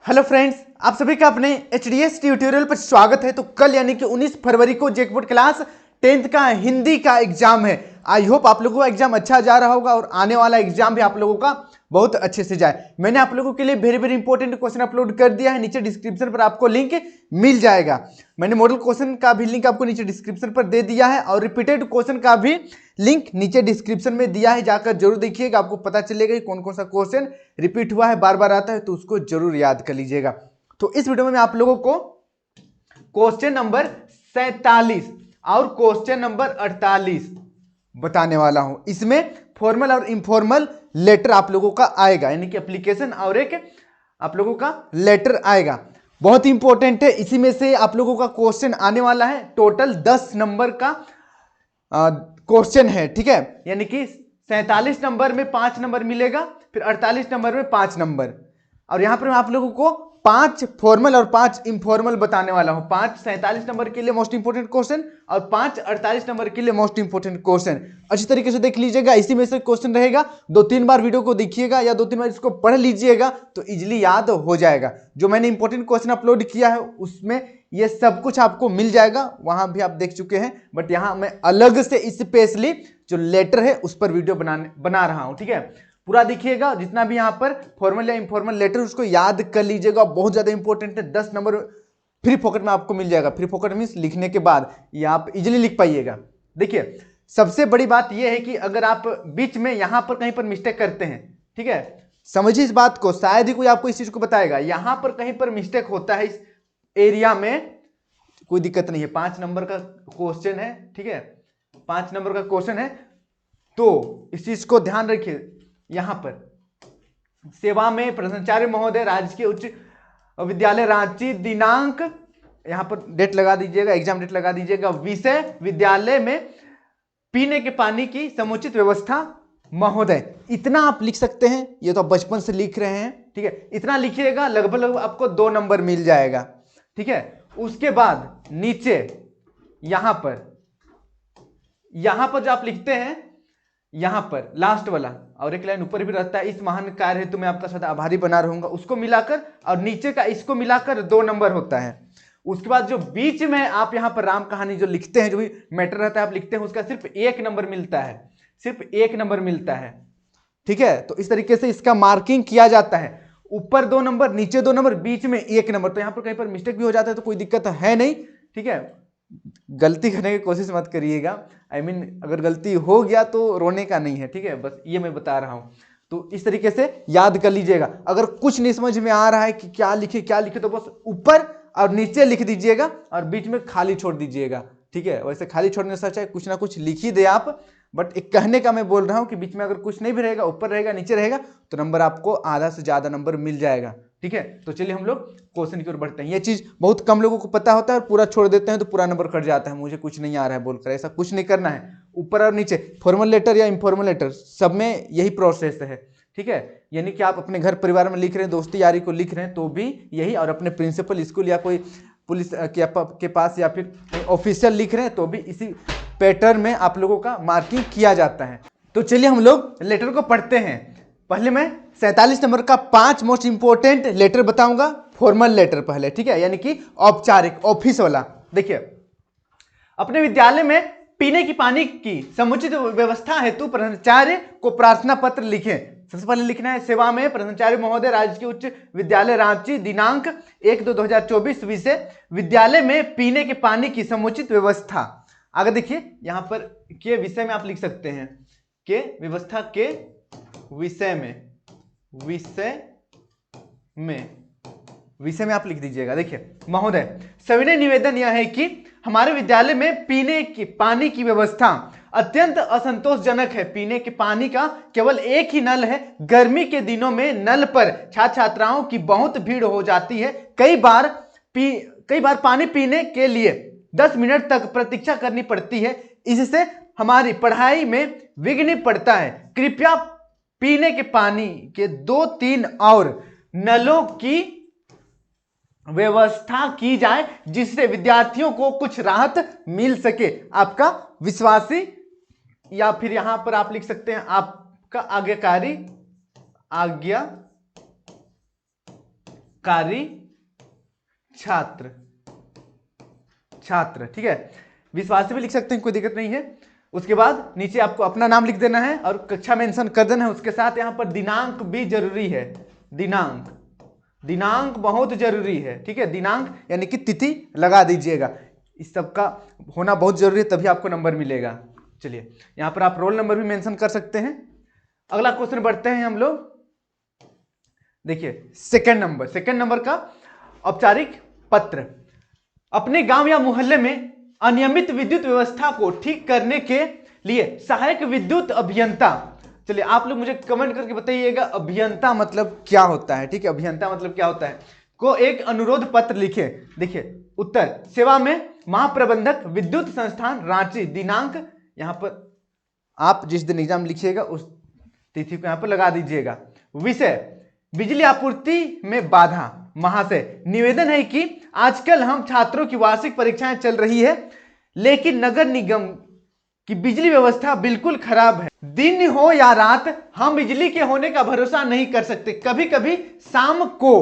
Hello friends, आप सभी का अपने एचडीएस ट्यूटोरियल पर स्वागत है। तो कल यानी कि 19 फरवरी को जैकबोर्ड क्लास 10th का हिंदी का एग्जाम है। आई होप आप लोगों का एग्जाम अच्छा जा रहा होगा और आने वाला एग्जाम भी आप लोगों का बहुत अच्छे से जाए। मैंने आप लोगों के लिए very very important question upload कर दिया है, नीचे डिस्क्रिप्शन पर आपको लिंक मिल जाएगा। मैंने मॉडल क्वेश्चन का भी लिंक आपको नीचे डिस्क्रिप्शन पर दे दिया है और रिपीटेड क्वेश्चन का भी लिंक नीचे डिस्क्रिप्शन में दिया है, जाकर जरूर देखिएगा, आपको पता चलेगा कि कौन कौन सा क्वेश्चन रिपीट हुआ है, बार बार आता है, तो उसको जरूर याद कर लीजिएगा। तो इस वीडियो में मैं आप लोगों को क्वेश्चन नंबर 47 और क्वेश्चन नंबर 48 बताने वाला हूं। इसमें फॉर्मल और इनफॉर्मल लेटर आप लोगों का आएगा, यानी कि एप्लीकेशन और एक आप लोगों का लेटर आएगा। बहुत इंपॉर्टेंट है, इसी में से आप लोगों का क्वेश्चन आने वाला है। टोटल 10 नंबर का क्वेश्चन है, ठीक है। यानी कि 47 नंबर में 5 नंबर मिलेगा, फिर 48 नंबर में 5 नंबर, और यहां पर मैं आप लोगों को 5 फॉर्मल और 5 इनफॉर्मल बताने वाला हूं। 5 47 नंबर के लिए मोस्ट इंपोर्टेंट क्वेश्चन और 5 48 नंबर के लिए मोस्ट इंपोर्टेंट क्वेश्चन। अच्छी तरीके से देख लीजिएगा, इसी में से क्वेश्चन रहेगा। 2-3 बार वीडियो को देखिएगा या 2-3 बार इसको पढ़ लीजिएगा तो इजिली याद हो जाएगा। जो मैंने इंपॉर्टेंट क्वेश्चन अपलोड किया है उसमें ये सब कुछ आपको मिल जाएगा, वहां भी आप देख चुके हैं, बट यहां मैं अलग से स्पेशली जो लेटर है उस पर वीडियो बना रहा हूं, ठीक है। पूरा देखिएगा, जितना भी यहां पर फॉर्मल या इनफॉर्मल लेटर उसको याद कर लीजिएगा, बहुत ज्यादा इंपॉर्टेंट है। 10 नंबर फ्री पॉकेट में आपको मिल जाएगा। फ्री पॉकेट मींस लिखने के बाद ये आप इजिली लिख पाइएगा। देखिए, सबसे बड़ी बात यह है कि अगर आप बीच में यहां पर कहीं पर मिस्टेक करते हैं, ठीक है, समझिए इस बात को, शायद ही कोई आपको इस चीज को बताएगा। यहां पर कहीं पर मिस्टेक होता है इस एरिया में, कोई दिक्कत नहीं है। 5 नंबर का क्वेश्चन है, ठीक है, 5 नंबर का क्वेश्चन है, तो इस चीज को ध्यान रखिए। यहां पर सेवा में प्राचार्य महोदय राजकीय उच्च विद्यालय रांची, दिनांक यहां पर डेट लगा दीजिएगा, एग्जाम डेट लगा दीजिएगा। विषय विद्यालय में पीने के पानी की समुचित व्यवस्था महोदय। इतना आप लिख सकते हैं, ये तो आप बचपन से लिख रहे हैं, ठीक है। इतना लिखिएगा, लगभग आपको 2 नंबर मिल जाएगा, ठीक है। उसके बाद नीचे यहां पर जो आप लिखते हैं, यहां पर लास्ट वाला और एक लाइन ऊपर भी रहता है, इस महान कार्य हेतु मैं आपका सदा आभारी बना रहूंगा, उसको मिलाकर और नीचे का इसको मिलाकर 2 नंबर होता है। उसके बाद जो बीच में आप यहां पर राम कहानी जो लिखते हैं, जो भी मैटर रहता है आप लिखते हैं, उसका सिर्फ 1 नंबर मिलता है, सिर्फ 1 नंबर मिलता है, ठीक है। तो इस तरीके से इसका मार्किंग किया जाता है। ऊपर 2 नंबर, नीचे 2 नंबर, बीच में 1 नंबर। तो यहां पर कहीं पर मिस्टेक भी हो जाता है तो कोई दिक्कत है नहीं, ठीक है। गलती करने की कोशिश मत करिएगा, अगर गलती हो गया तो रोने का नहीं है, ठीक है, बस ये मैं बता रहा हूं। तो इस तरीके से याद कर लीजिएगा। अगर कुछ नहीं समझ में आ रहा है कि क्या लिखे तो बस ऊपर और नीचे लिख दीजिएगा और बीच में खाली छोड़ दीजिएगा, ठीक है। वैसे खाली छोड़ने से अच्छा है कुछ ना कुछ लिख ही दे आप, बट एक कहने का मैं बोल रहा हूं कि बीच में अगर कुछ नहीं भी रहेगा, ऊपर रहेगा नीचे रहेगा, तो नंबर आपको आधा से ज्यादा नंबर मिल जाएगा, ठीक है। तो चलिए हम लोग क्वेश्चन की ओर बढ़ते हैं। ये चीज बहुत कम लोगों को पता होता है और पूरा छोड़ देते हैं तो पूरा नंबर कट जाता है, मुझे कुछ नहीं आ रहा है बोलकर। ऐसा कुछ नहीं करना है। ऊपर और नीचे फॉर्मल लेटर या इनफॉर्मल लेटर सब में यही प्रोसेस है, ठीक है। यानी कि आप अपने घर परिवार में लिख रहे हैं, दोस्ती यारी को लिख रहे हैं तो भी यही, और अपने प्रिंसिपल स्कूल या कोई पुलिस के पास या फिर ऑफिशियल लिख रहे हैं तो भी इसी पैटर्न में आप लोगों का मार्किंग किया जाता है। तो चलिए हम लोग लेटर को पढ़ते हैं। पहले मैं 47 नंबर का 5 मोस्ट इंपोर्टेंट लेटर बताऊंगा। फॉर्मल लेटर पहले, ठीक है, यानी कि औपचारिक, ऑफिस वाला। देखिए, अपने विद्यालय में पीने की पानी की समुचित व्यवस्था हेतु प्राचार्य को प्रार्थना पत्र लिखें। सबसे पहले लिखना है, सेवा में प्राचार्य महोदय राजकीय उच्च विद्यालय रांची, दिनांक 1/2/2024, विषय विद्यालय में पीने के पानी की समुचित व्यवस्था। आगे देखिए, यहां पर के विषय में आप लिख सकते हैं, के व्यवस्था के विषय में आप लिख दीजिएगा। देखिए महोदय, सविनय निवेदन यह है कि हमारे विद्यालय में पीने की पानी की व्यवस्था अत्यंत असंतोषजनक है। पीने के पानी का केवल एक ही नल है। गर्मी के दिनों में नल पर छात्र छात्राओं की बहुत भीड़ हो जाती है। कई बार पानी पीने के लिए 10 मिनट तक प्रतीक्षा करनी पड़ती है। इससे हमारी पढ़ाई में विघ्न पड़ता है। कृपया पीने के पानी के 2-3 और नलों की व्यवस्था की जाए जिससे विद्यार्थियों को कुछ राहत मिल सके। आपका विश्वासी, या फिर यहां पर आप लिख सकते हैं आपका आज्ञाकारी छात्र छात्र, ठीक है। विश्वास से भी लिख सकते हैं, कोई दिक्कत नहीं है। उसके बाद नीचे आपको अपना नाम लिख देना है और कक्षा मेंशन कर देना है। उसके साथ यहाँ पर दिनांक भी जरूरी है। दिनांक, दिनांक बहुत जरूरी है, ठीक है। दिनांक यानी कि तिथि लगा दीजिएगा। इस सब का होना बहुत जरूरी है, तभी आपको नंबर मिलेगा। चलिए, यहाँ पर आप रोल नंबर भी मेंशन कर सकते हैं। अगला क्वेश्चन बढ़ते हैं हम लोग। देखिए, सेकंड नंबर का औपचारिक पत्र। अपने गांव या मोहल्ले में अनियमित विद्युत व्यवस्था को ठीक करने के लिए सहायक विद्युत अभियंता, चलिए आप लोग मुझे कमेंट करके बताइएगा अभियंता मतलब क्या होता है, ठीक है। अभियंता मतलब क्या होता है, को एक अनुरोध पत्र लिखे। देखिए उत्तर, सेवा में महाप्रबंधक विद्युत संस्थान रांची, दिनांक यहाँ पर आप जिस दिन एग्जाम लिखिएगा उस तिथि को यहाँ पर लगा दीजिएगा। विषय, बिजली आपूर्ति में बाधा। महाशय, निवेदन है कि आजकल हम छात्रों की वार्षिक परीक्षाएं चल रही है, लेकिन नगर निगम की बिजली व्यवस्था बिल्कुल खराब है। दिन हो या रात हम बिजली के होने का भरोसा नहीं कर सकते। कभी कभी शाम को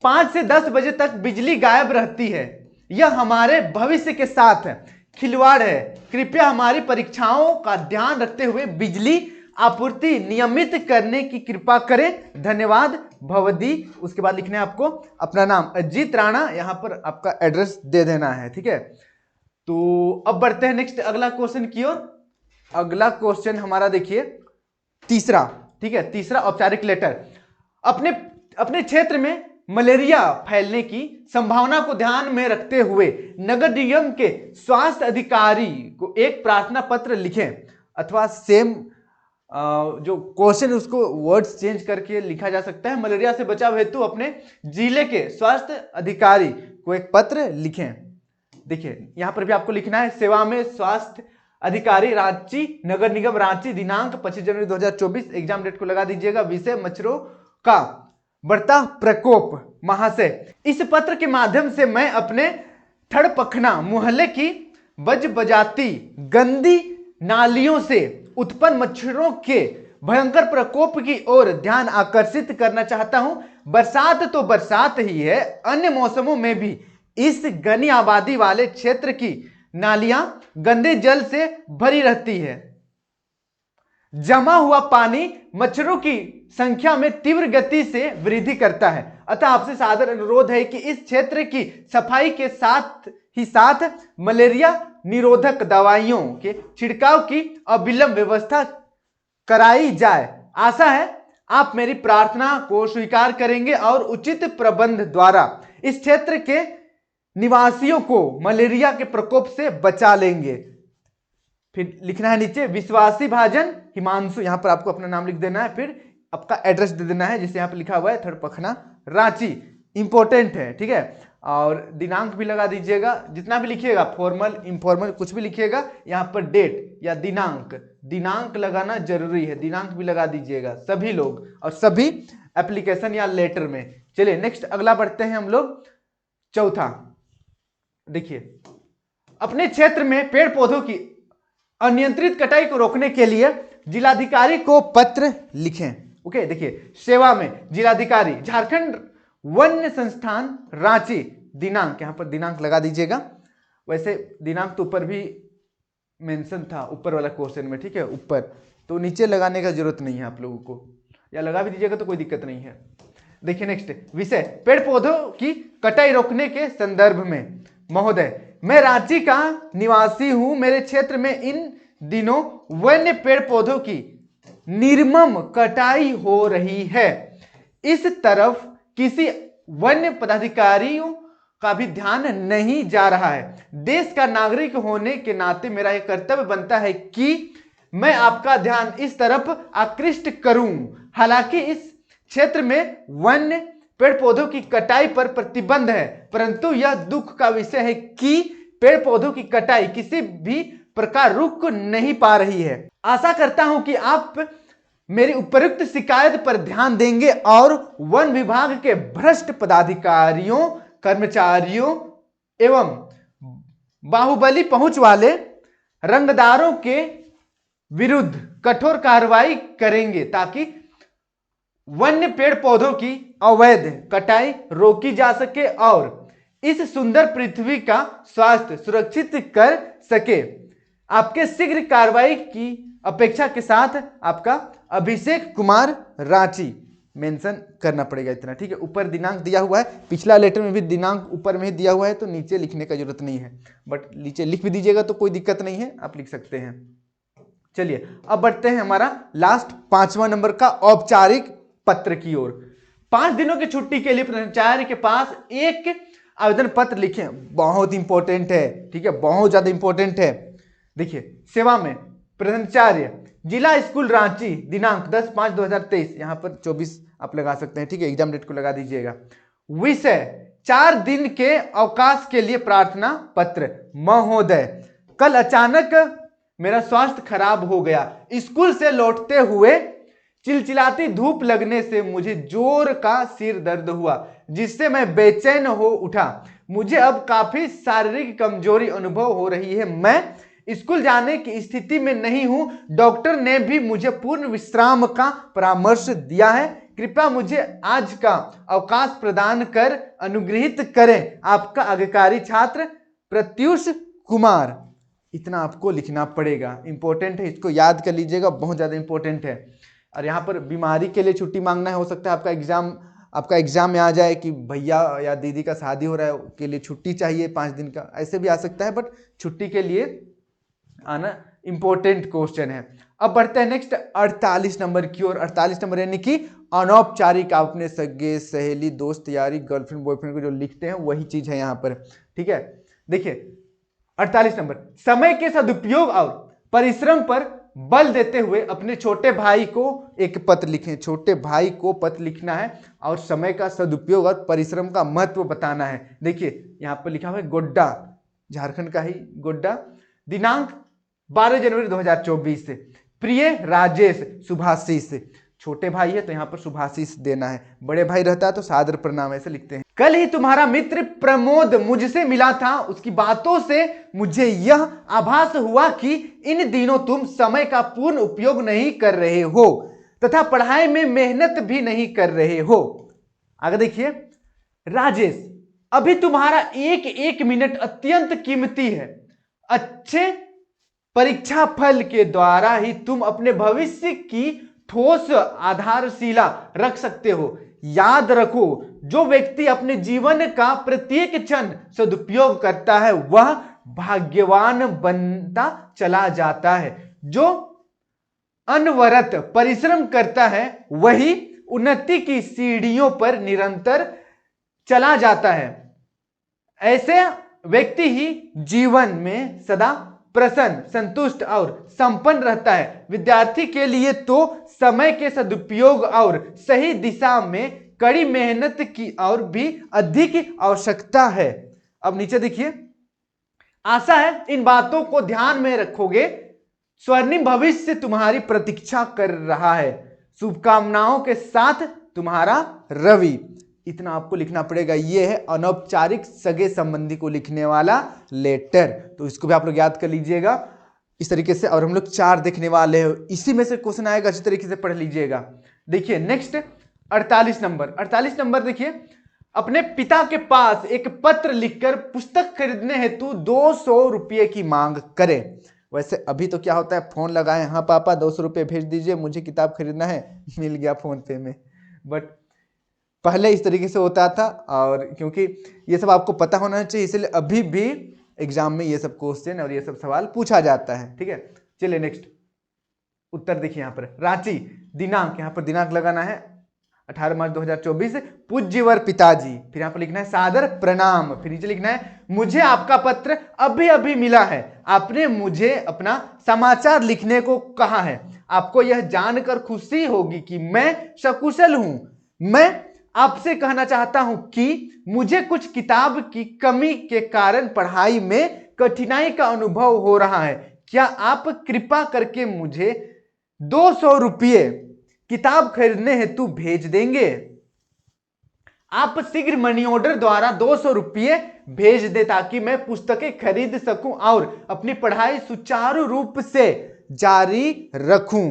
5 से 10 बजे तक बिजली गायब रहती है। यह हमारे भविष्य के साथ खिलवाड़ है। कृपया हमारी परीक्षाओं का ध्यान रखते हुए बिजली आपूर्ति नियमित करने की कृपा करें। धन्यवाद, भवदी। उसके बाद लिखना है आपको अपना नाम, अजीत राणा। यहां पर आपका एड्रेस दे देना है, ठीक है। तो अब बढ़ते हैं नेक्स्ट अगला क्वेश्चन की ओर। अगला क्वेश्चन हमारा देखिए तीसरा, ठीक है। तीसरा औपचारिक लेटर। अपने क्षेत्र में मलेरिया फैलने की संभावना को ध्यान में रखते हुए नगर निगम के स्वास्थ्य अधिकारी को एक प्रार्थना पत्र लिखें, अथवा सेम जो क्वेश्चन उसको वर्ड्स चेंज करके लिखा जा सकता है। मलेरिया से बचाव हेतु अपने जिले के स्वास्थ्य अधिकारी को एक पत्र लिखें। देखिए यहां पर भी आपको लिखना है, सेवा में स्वास्थ्य अधिकारी रांची, नगर निगम रांची, दिनांक 25 जनवरी 2024। एग्जाम डेट को लगा दीजिएगा। विषय, मच्छरों का बढ़ता प्रकोप। महाशय, इस पत्र के माध्यम से मैं अपने थड़पखना मोहल्ले की बजबजाती गंदी नालियों से उत्पन्न मच्छरों के भयंकर प्रकोप की ओर ध्यान आकर्षित करना चाहता हूं। बरसात तो बरसात ही है, अन्य मौसमों में भी इस घनी आबादी वाले क्षेत्र की नालियां गंदे जल से भरी रहती है। जमा हुआ पानी मच्छरों की संख्या में तीव्र गति से वृद्धि करता है। अतः आपसे सादर अनुरोध है कि इस क्षेत्र की सफाई के साथ ही साथ मलेरिया निरोधक दवाइयों के छिड़काव की अविलंब व्यवस्था कराई जाए। आशा है आप मेरी प्रार्थना को स्वीकार करेंगे और उचित प्रबंध द्वारा इस क्षेत्र के निवासियों को मलेरिया के प्रकोप से बचा लेंगे। फिर लिखना है नीचे, विश्वासी भाजन हिमांशु। यहां पर आपको अपना नाम लिख देना है, फिर आपका एड्रेस दे देना है, जिसे यहां पर लिखा हुआ है थड़पखना रांची। इंपॉर्टेंट है, ठीक है। और दिनांक भी लगा दीजिएगा, जितना भी लिखिएगा फॉर्मल इनफॉर्मल कुछ भी लिखिएगा, यहां पर डेट या दिनांक लगाना जरूरी है। दिनांक भी लगा दीजिएगा सभी लोग और सभी एप्लीकेशन या लेटर में। चलिए नेक्स्ट अगला बढ़ते हैं हम लोग। चौथा देखिए, अपने क्षेत्र में पेड़ पौधों की अनियंत्रित कटाई को रोकने के लिए जिलाधिकारी को पत्र लिखें। ओके, देखिए सेवा में जिलाधिकारी झारखंड वन्य संस्थान रांची, दिनांक यहां पर दिनांक लगा दीजिएगा। वैसे दिनांक तो ऊपर भी मेंशन था, ऊपर वाला क्वेश्चन में, ठीक है, ऊपर, तो नीचे लगाने का जरूरत नहीं है आप लोगों को, या लगा भी दीजिएगा तो कोई दिक्कत नहीं है। देखिए नेक्स्ट विषय, पेड़ पौधों की कटाई रोकने के संदर्भ में। महोदय, मैं रांची का निवासी हूं। मेरे क्षेत्र में इन दिनों वन्य पेड़ पौधों की निर्मम कटाई हो रही है। इस तरफ किसी वन्य पदाधिकारियों का भी ध्यान नहीं जा रहा है। देश का नागरिक होने के नाते मेरा यह कर्तव्य बनता है कि मैं आपका ध्यान इस तरफ आकृष्ट करूं। हालांकि इस क्षेत्र में वन्य पेड़ पौधों की कटाई पर प्रतिबंध है, परंतु यह दुख का विषय है कि पेड़ पौधों की कटाई किसी भी प्रकार रुक नहीं पा रही है। आशा करता हूं कि आप मेरी उपयुक्त शिकायत पर ध्यान देंगे और वन विभाग के भ्रष्ट पदाधिकारियों, कर्मचारियों एवं बाहुबली पहुंच वाले रंगदारों के विरुद्ध कठोर कार्रवाई करेंगे, ताकि वन्य पेड़ पौधों की अवैध कटाई रोकी जा सके और इस सुंदर पृथ्वी का स्वास्थ्य सुरक्षित कर सके। आपके शीघ्र कार्रवाई की अपेक्षा के साथ आपका अभिषेक कुमार रांची मेंशन करना पड़ेगा इतना, ठीक है। ऊपर दिनांक दिया हुआ है, पिछला लेटर में भी दिनांक ऊपर में ही दिया हुआ है, तो नीचे लिखने का जरूरत नहीं है, बट नीचे लिख भी दीजिएगा तो कोई दिक्कत नहीं है, आप लिख सकते हैं। चलिए अब बढ़ते हैं हमारा लास्ट 5वां नंबर का औपचारिक पत्र की ओर। 5 दिनों की छुट्टी के लिए प्राचार्य के पास एक आवेदन पत्र लिखें। बहुत इंपॉर्टेंट है, ठीक है, बहुत ज्यादा इंपॉर्टेंट है। देखिए, सेवा में प्राचार्य जिला स्कूल रांची, दिनांक 10/5/2023, यहां पर 24 आप लगा सकते हैं, ठीक है, एग्जाम डेट को लगा दीजिएगा। विषय 4 दिन के अवकाश के लिए प्रार्थना पत्र। महोदय, कल अचानक मेरा स्वास्थ्य खराब हो गया। स्कूल से लौटते हुए चिलचिलाती धूप लगने से मुझे जोर का सिर दर्द हुआ, जिससे मैं बेचैन हो उठा। मुझे अब काफी शारीरिक कमजोरी अनुभव हो रही है। मैं स्कूल जाने की स्थिति में नहीं हूं। डॉक्टर ने भी मुझे पूर्ण विश्राम का परामर्श दिया है। कृपया मुझे आज का अवकाश प्रदान कर अनुग्रहित करें। आपका आज्ञाकारी छात्र प्रत्युष कुमार। इतना आपको लिखना पड़ेगा, इंपॉर्टेंट है, इसको याद कर लीजिएगा, बहुत ज्यादा इंपॉर्टेंट है। और यहाँ पर बीमारी के लिए छुट्टी मांगना है, हो सकता है आपका एग्जाम में आ जाए कि भैया या दीदी का शादी हो रहा है, के लिए छुट्टी चाहिए 5 दिन का, ऐसे भी आ सकता है, बट छुट्टी के लिए आना इंपॉर्टेंट क्वेश्चन है। अब बढ़ते हैं नेक्स्ट 48 नंबर की ओर। 48 नंबर यानी कि अनौपचारिक, आप अपने सगे सहेली दोस्त यारी गर्लफ्रेंड बॉयफ्रेंड को जो लिखते हैं वही चीज है यहाँ पर, ठीक है। देखिए 48 नंबर, समय के सदुपयोग और परिश्रम पर बल देते हुए अपने छोटे भाई को एक पत्र लिखें। छोटे भाई को पत्र लिखना है और समय का सदुपयोग और परिश्रम का महत्व बताना है। देखिए यहाँ पर लिखा हुआ है गोड्डा, झारखंड का ही गोड्डा, दिनांक 12 जनवरी 2024 से। प्रिय राजेश शुभाशीष, छोटे भाई है तो यहाँ पर शुभाशीष देना है, बड़े भाई रहता है तो सादर प्रणाम ऐसे लिखते हैं। कल ही तुम्हारा मित्र प्रमोद मुझसे मिला था। उसकी बातों से मुझे यह आभास हुआ कि इन दिनों तुम समय का पूर्ण उपयोग नहीं कर रहे हो तथा पढ़ाई में मेहनत भी नहीं कर रहे हो। आगे देखिए, राजेश, अभी तुम्हारा एक एक मिनट अत्यंत कीमती है। अच्छे परीक्षा फल के द्वारा ही तुम अपने भविष्य की ठोस आधारशिला रख सकते हो। याद रखो, जो व्यक्ति अपने जीवन का प्रत्येक क्षण सदुपयोग करता है वह भाग्यवान बनता चला जाता है। जो अनवरत परिश्रम करता है वही उन्नति की सीढ़ियों पर निरंतर चला जाता है। ऐसे व्यक्ति ही जीवन में सदा प्रसन्न, संतुष्ट और संपन्न रहता है। विद्यार्थी के लिए तो समय के सदुपयोग और सही दिशा में कड़ी मेहनत की और भी अधिक आवश्यकता है। अब नीचे देखिए, आशा है इन बातों को ध्यान में रखोगे। स्वर्णिम भविष्य तुम्हारी प्रतीक्षा कर रहा है। शुभकामनाओं के साथ तुम्हारा रवि। इतना आपको लिखना पड़ेगा। ये है अनौपचारिक सगे संबंधी को लिखने वाला लेटर, तो इसको भी आप लोग याद कर लीजिएगा इस तरीके से। और हम लोग 4 देखने वाले हैं, इसी में से क्वेश्चन आएगा, अच्छी तरीके से पढ़ लीजिएगा। देखिए नेक्स्ट 48 नंबर। 48 नंबर देखिए, अपने पिता के पास एक पत्र लिखकर पुस्तक खरीदने हेतु 200 रुपये की मांग करें। वैसे अभी तो क्या होता है, फोन लगाए, हाँ पापा 200 रुपये भेज दीजिए, मुझे किताब खरीदना है, मिल गया फोन पे में। बट पहले इस तरीके से होता था, और क्योंकि ये सब आपको पता होना चाहिए इसलिए अभी भी एग्जाम में ये सब क्वेश्चन और ये सब सवाल पूछा जाता है, ठीक है। चलिए नेक्स्ट उत्तर देखिए यहाँ पर। रांची, दिनांक, यहाँ पर दिनांक लगाना है 18 मार्च 2024। पूज्यवर पिताजी, फिर यहाँ पर लिखना है सादर प्रणाम, फिर नीचे लिखना है मुझे आपका पत्र अभी अभी मिला है। आपने मुझे अपना समाचार लिखने को कहा है। आपको यह जानकर खुशी होगी कि मैं सकुशल हूं। मैं आपसे कहना चाहता हूं कि मुझे कुछ किताब की कमी के कारण पढ़ाई में कठिनाई का अनुभव हो रहा है। क्या आप कृपा करके मुझे 200 रुपये किताब खरीदने हेतु भेज देंगे? आप शीघ्र मनी ऑर्डर द्वारा 200 रुपये भेज दे ताकि मैं पुस्तकें खरीद सकूं और अपनी पढ़ाई सुचारू रूप से जारी रखूं।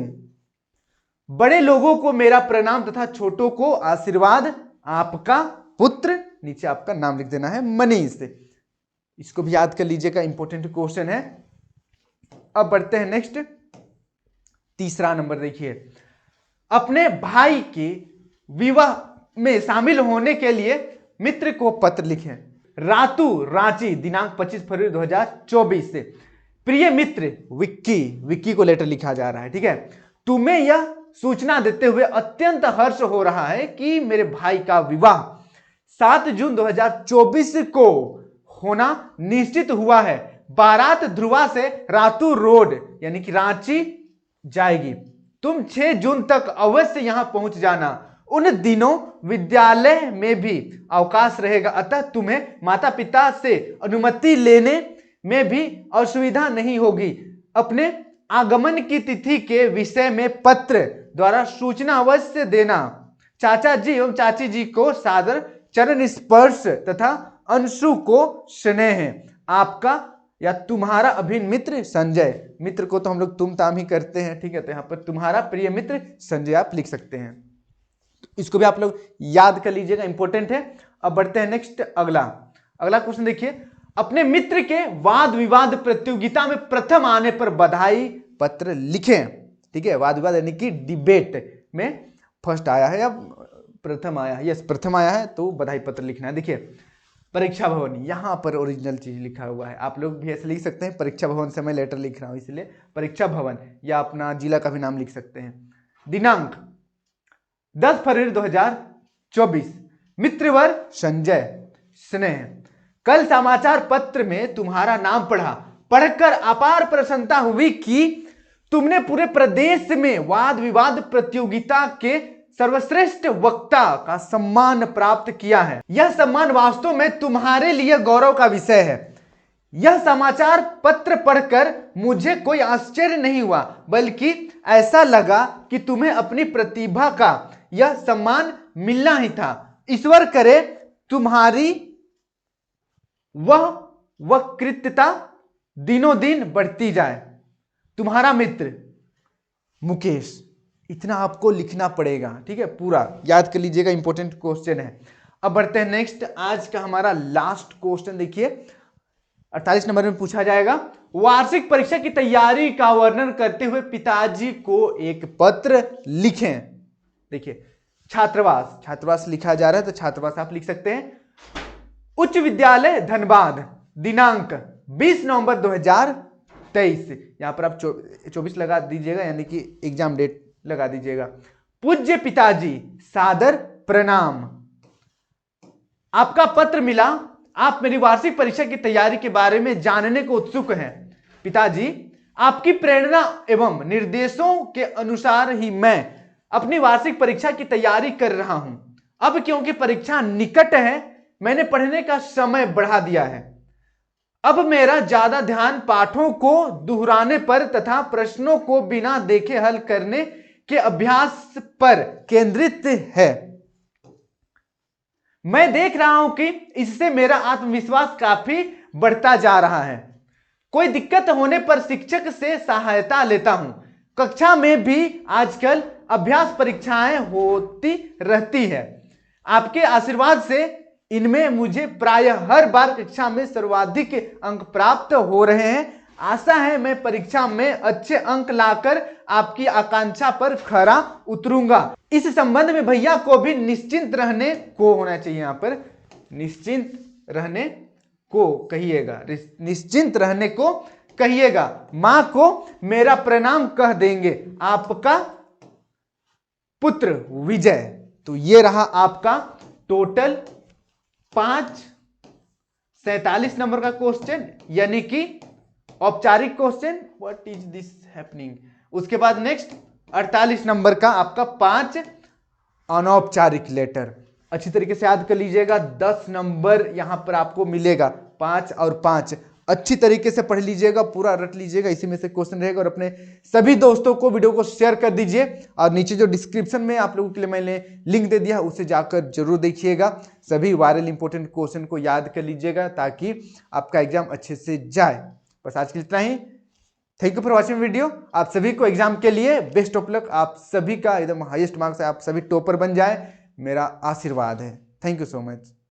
बड़े लोगों को मेरा प्रणाम तथा छोटों को आशीर्वाद। आपका पुत्र, नीचे आपका नाम लिख देना है, मनीष। इसको भी याद कर लीजिएगा, इंपॉर्टेंट क्वेश्चन है। अब बढ़ते हैं नेक्स्ट, तीसरा नंबर देखिए। अपने भाई के विवाह में शामिल होने के लिए मित्र को पत्र लिखें। रातू, रांची, दिनांक 25 फरवरी 2024 से। प्रिय मित्र विक्की, विक्की को लेटर लिखा जा रहा है, ठीक है। तुम्हें यह सूचना देते हुए अत्यंत हर्ष हो रहा है कि मेरे भाई का विवाह 7 जून 2024 को होना निश्चित हुआ है। बारात ध्रुवा से रातू रोड यानी कि रांची जाएगी। तुम 6 जून तक अवश्य यहां पहुंच जाना। उन दिनों विद्यालय में भी अवकाश रहेगा, अतः तुम्हें माता पिता से अनुमति लेने में भी असुविधा नहीं होगी। अपने आगमन की तिथि के विषय में पत्र द्वारा सूचना अवश्य देना। चाचा जी एवं चाची जी को सादर चरण स्पर्श तथा अंशु को स्नेह। आपका या तुम्हारा अभिन्न मित्र संजय। मित्र को तो हम लोग तुम ताम ही करते हैं, ठीक है, तो यहाँ पर तुम्हारा प्रिय मित्र संजय आप लिख सकते हैं। इसको भी आप लोग याद कर लीजिएगा, इंपॉर्टेंट है। अब बढ़ते हैं नेक्स्ट, अगला क्वेश्चन देखिए। अपने मित्र के वाद विवाद प्रतियोगिता में प्रथम आने पर बधाई पत्र लिखें, ठीक है। वाद विवाद यानी कि डिबेट में फर्स्ट आया है या प्रथम आया है, यस प्रथम आया है, तो बधाई पत्र लिखना है। देखिए परीक्षा भवन, यहां पर ओरिजिनल चीज लिखा हुआ है, आप लोग भी ऐसे लिख सकते हैं। परीक्षा भवन से मैं लेटर लिख रहा हूं, इसलिए परीक्षा भवन, या अपना जिला का भी नाम लिख सकते हैं। दिनांक 10 फरवरी 2024। मित्रवर संजय स्नेह। कल समाचार पत्र में तुम्हारा नाम पढ़ा, पढ़कर अपार प्रसन्नता हुई कि तुमने पूरे प्रदेश में वाद विवाद प्रतियोगिता के सर्वश्रेष्ठ वक्ता का सम्मान प्राप्त किया है। यह सम्मान वास्तव में तुम्हारे लिए गौरव का विषय है। यह समाचार पत्र पढ़कर मुझे कोई आश्चर्य नहीं हुआ, बल्कि ऐसा लगा कि तुम्हें अपनी प्रतिभा का यह सम्मान मिलना ही था। ईश्वर करे तुम्हारी वह वक्तृता दिनों दिन बढ़ती जाए। तुम्हारा मित्र मुकेश। इतना आपको लिखना पड़ेगा, ठीक है, पूरा याद कर लीजिएगा, इंपॉर्टेंट क्वेश्चन है। अब बढ़ते हैं नेक्स्ट, आज का हमारा लास्ट क्वेश्चन देखिए, 48 नंबर में पूछा जाएगा। वार्षिक परीक्षा की तैयारी का वर्णन करते हुए पिताजी को एक पत्र लिखें। देखिए छात्रावास लिखा जा रहा है, तो छात्रावास आप लिख सकते हैं। उच्च विद्यालय धनबाद, दिनांक 20 नवंबर 2023। यहां पर आप 24 लगा दीजिएगा, यानी कि एग्जाम डेट लगा दीजिएगा। पूज्य पिताजी सादर प्रणाम। आपका पत्र मिला, आप मेरी वार्षिक परीक्षा की तैयारी के बारे में जानने को उत्सुक हैं। पिताजी, आपकी प्रेरणा एवं निर्देशों के अनुसार ही मैं अपनी वार्षिक परीक्षा की तैयारी कर रहा हूं। अब क्योंकि परीक्षा निकट है, मैंने पढ़ने का समय बढ़ा दिया है। अब मेरा ज्यादा ध्यान पाठों को दोहराने पर तथा प्रश्नों को बिना देखे हल करने के अभ्यास पर केंद्रित है। मैं देख रहा हूं कि इससे मेरा आत्मविश्वास काफी बढ़ता जा रहा है। कोई दिक्कत होने पर शिक्षक से सहायता लेता हूं। कक्षा में भी आजकल अभ्यास परीक्षाएं होती रहती है। आपके आशीर्वाद से इनमें मुझे प्रायः हर बार कक्षा में सर्वाधिक अंक प्राप्त हो रहे हैं। आशा है मैं परीक्षा में अच्छे अंक लाकर आपकी आकांक्षा पर खरा उतरूंगा। इस संबंध में भैया को भी निश्चिंत रहने को होना चाहिए, यहां पर निश्चिंत रहने को कहिएगा, निश्चिंत रहने को कहिएगा। मां को मेरा प्रणाम कह देंगे। आपका पुत्र विजय। तो ये रहा आपका टोटल 47 नंबर का क्वेश्चन, यानी कि औपचारिक question, what is this happening. उसके बाद नेक्स्ट 48 नंबर का आपका 5 अनौपचारिक लेटर। अच्छी तरीके से याद कर लीजिएगा, 10 नंबर यहां पर आपको मिलेगा, 5 और 5 अच्छी तरीके से पढ़ लीजिएगा, पूरा रट लीजिएगा, इसी में से क्वेश्चन रहेगा। और अपने सभी दोस्तों को वीडियो को शेयर कर दीजिए, और नीचे जो डिस्क्रिप्शन में आप लोगों के लिए मैंने लिंक दे दिया उसे जाकर जरूर देखिएगा। सभी वायरल इंपॉर्टेंट क्वेश्चन को याद कर लीजिएगा ताकि आपका एग्जाम अच्छे से जाए। बस आज के लिए इतना ही। Thank you for watching video. आप सभी को एग्जाम के लिए बेस्ट ऑफ लक। आप सभी का एकदम हाईएस्ट मार्क्स है, आप सभी टॉपर बन जाए, मेरा आशीर्वाद है। Thank you so much.